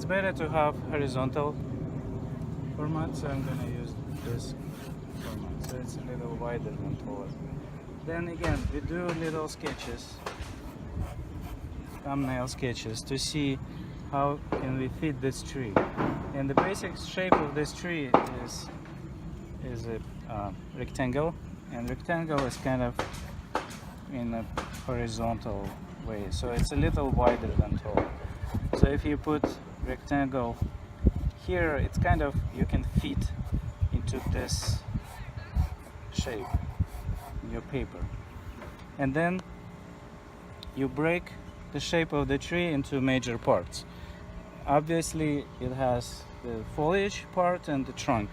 better to have horizontal format, so I'm gonna use this format, so it's a little wider than taller. Then again, we do little sketches, thumbnail sketches, to see how can we fit this tree. And the basic shape of this tree is a rectangle, and rectangle is kind of in a horizontal way, so it's a little wider than tall. So if you put rectangle here, it's kind of, you can fit into this shape in your paper. And then you break the shape of the tree into major parts. Obviously it has the foliage part and the trunk.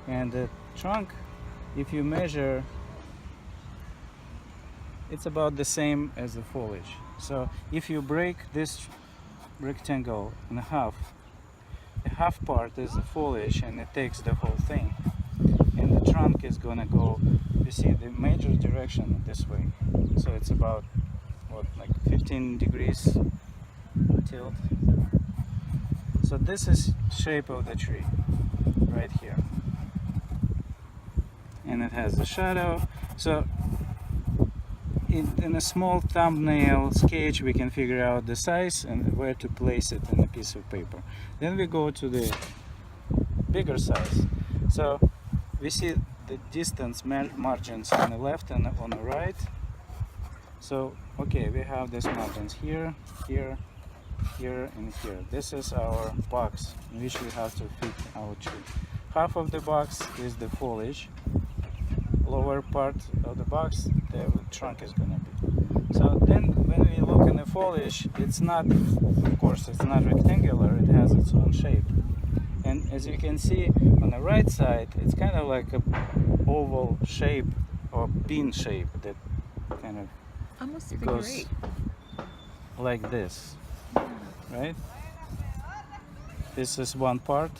And the trunk, if you measure, it's about the same as the foliage. So if you break this rectangle in half, the half part is the foliage and it takes the whole thing. And the trunk is gonna go, you see, the major direction this way. So it's about, what, like 15 degrees tilt. So this is shape of the tree right here. And it has the shadow. So in a small thumbnail sketch we can figure out the size and where to place it in a piece of paper. Then we go to the bigger size. So we see the distance margins on the left and on the right. So okay, we have these margins here, here, here, and here. This is our box in which we have to fit our tree. Half of the box is the foliage. Lower part of the box, the trunk is gonna be. So then when we look in the foliage, it's not, of course, it's not rectangular, it has its own shape. And as you can see on the right side, it's kind of like a oval shape or bean shape that kind of almost goes like this, right? This is one part.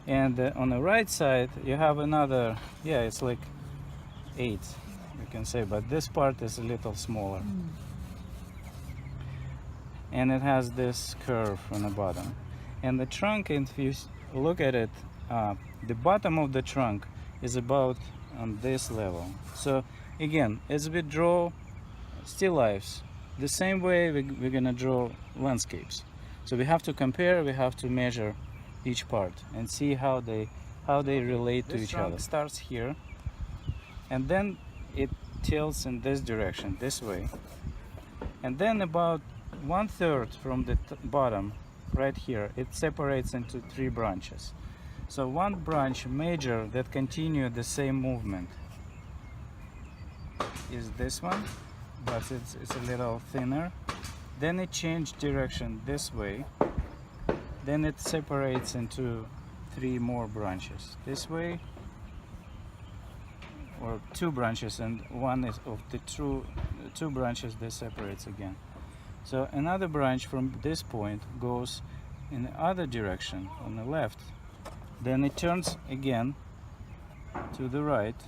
And on the right side you have another, yeah, it's like 8, you can say, but this part is a little smaller. And it has this curve on the bottom. And the trunk, if you look at it, the bottom of the trunk is about on this level. So again, as we draw still lifes, the same way we're gonna draw landscapes. So we have to compare, we have to measure each part and see how they relate to each other. Starts here and then it tilts in this direction, this way, and then about 1/3 from the bottom right here, it separates into 3 branches. So one branch major that continue the same movement is this one, but it's a little thinner. Then it changed direction this way. Then it separates into 3 more branches this way, or 2 branches, and one is of the 2 branches that separates again. So another branch from this point goes in the other direction on the left. Then it turns again to the right.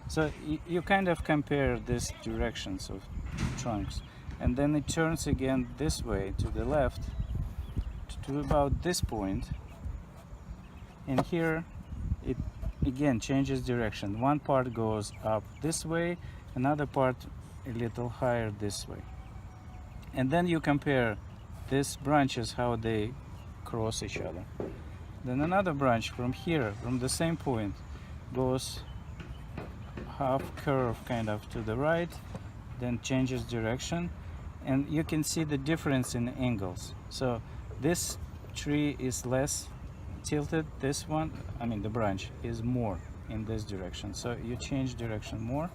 So you kind of compare these directions of trunks, and then it turns again this way to the left to about this point, and here it again changes direction. One part goes up this way, another part a little higher this way. And then you compare these branches, how they cross each other. Then another branch from here, from the same point, goes half curve kind of to the right, then changes direction, and you can see the difference in angles. So this tree is less tilted, this one, I mean the branch, is more in this direction. So you change direction more.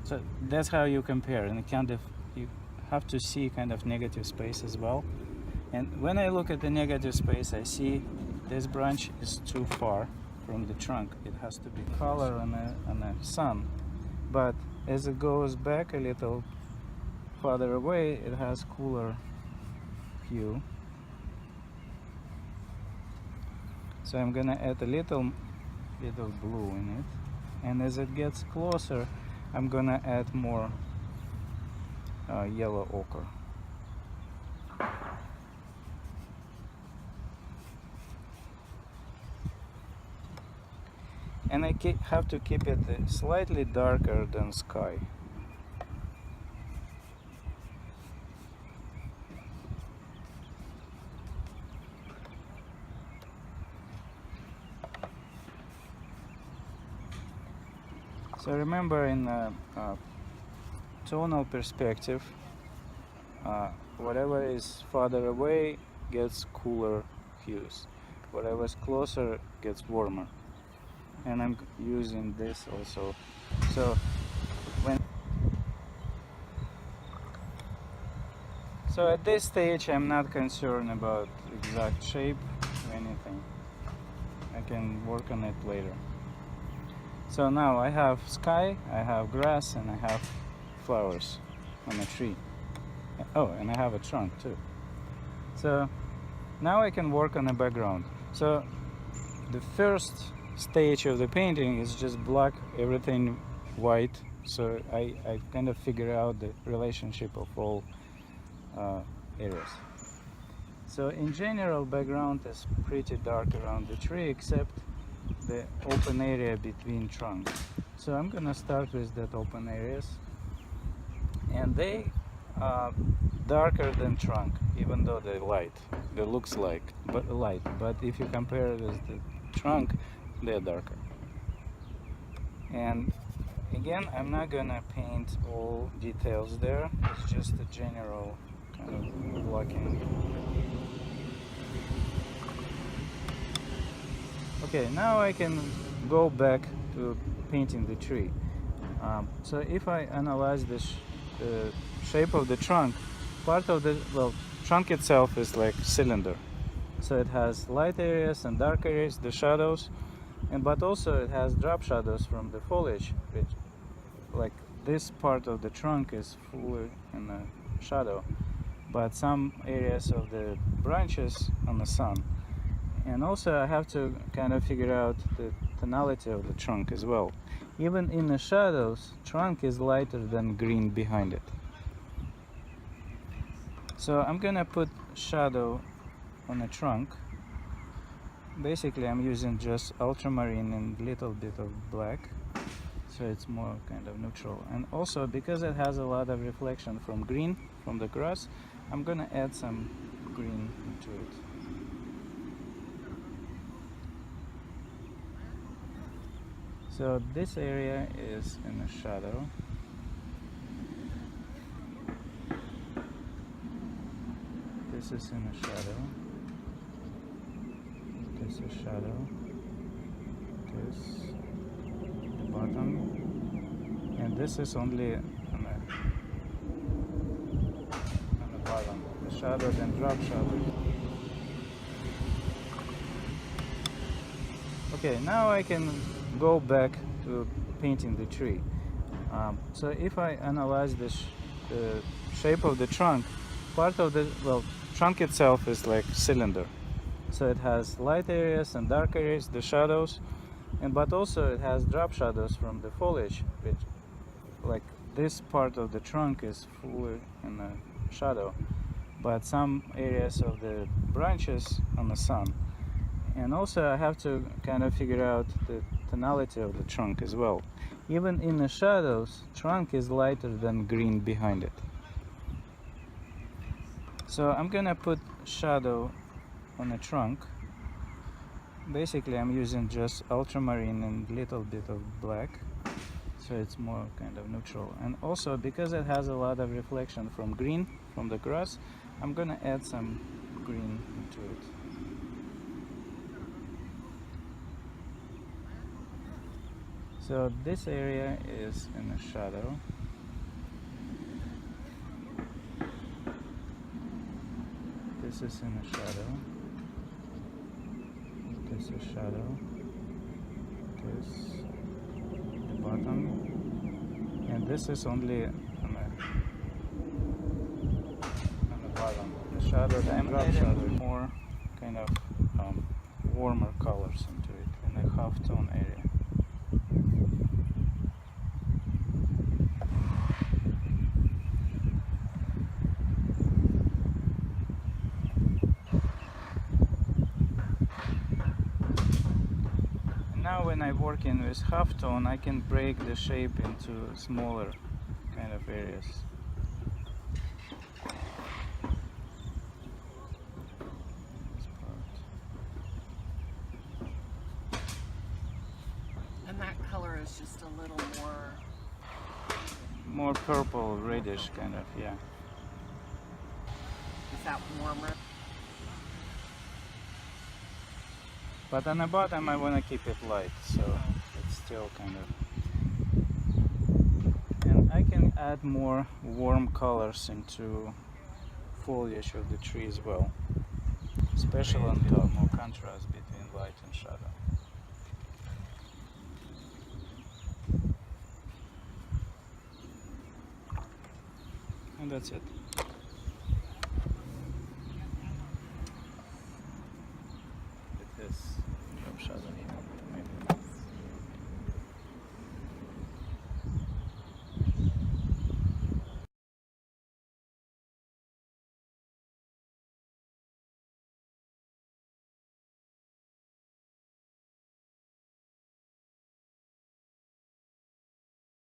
So that's how you compare, and kind of you have to see kind of negative space as well. And when I look at the negative space, I see this branch is too far from the trunk. It has to be color on the sun. But as it goes back a little farther away, it has cooler hue. So I'm gonna add a little bit of blue in it, and as it gets closer, I'm gonna add more yellow ochre. and I have to keep it slightly darker than sky. So remember, in tonal perspective, whatever is farther away gets cooler hues, whatever is closer gets warmer. And I'm using this also. So at this stage I'm not concerned about exact shape or anything. I can work on it later. So now I have sky, I have grass, and I have flowers on a tree. Oh, and I have a trunk too. So now I can work on a background. So the first stage of the painting is just black, everything white. So I kind of figure out the relationship of all areas. So in general, background is pretty dark around the tree, except the open area between trunks. So I'm gonna start with that open areas, and they are darker than trunk, even though they're light. They looks like light, but if you compare it with the trunk, they're darker. And again, I'm not gonna paint all details there. It's just a general kind of blocking. Okay, now I can go back to painting the tree. So if I analyze the shape of the trunk, part of the trunk itself is like cylinder. So it has light areas and dark areas, the shadows, but also it has drop shadows from the foliage, which, like, this part of the trunk is fully in the shadow, but some areas of the branches on the sun. And also I have to kind of figure out the tonality of the trunk as well. Even in the shadows, trunk is lighter than green behind it. So I'm gonna put shadow on the trunk. Basically I'm using just ultramarine and little bit of black, so it's more kind of neutral. And also because it has a lot of reflection from green, from the grass, I'm gonna add some green into it. So this area is in the shadow. This is in the shadow. This is shadow. This, the bottom. And this is only on the bottom. The shadow, then drop shadow. Okay, now I can go back to painting the tree. So if I analyze the shape of the trunk, part of the trunk itself is like cylinder. So it has light areas and dark areas, the shadows, but also it has drop shadows from the foliage, which, like, this part of the trunk is fully in the shadow, but some areas of the branches on the sun. And also I have to kind of figure out the tonality of the trunk as well. Even in the shadows, trunk is lighter than green behind it. So I'm gonna put shadow on the trunk. Basically I'm using just ultramarine and little bit of black, so it's more kind of neutral. And also because it has a lot of reflection from green, from the grass, I'm gonna add some green into it. So this area is in the shadow. This is in the shadow. This is shadow. This, the bottom. And this is only on the bottom. The shadow, the drop shadow, more kind of warmer colors into it in the half tone area. now when I'm working with halftone, I can break the shape into smaller kind of areas. This part. And that color is just a little more purple, reddish kind of, yeah. Is that warmer? But on the bottom I want to keep it light, so it's still kind of... And I can add more warm colors into foliage of the tree as well. Especially on top, more contrast between light and shadow. And that's it.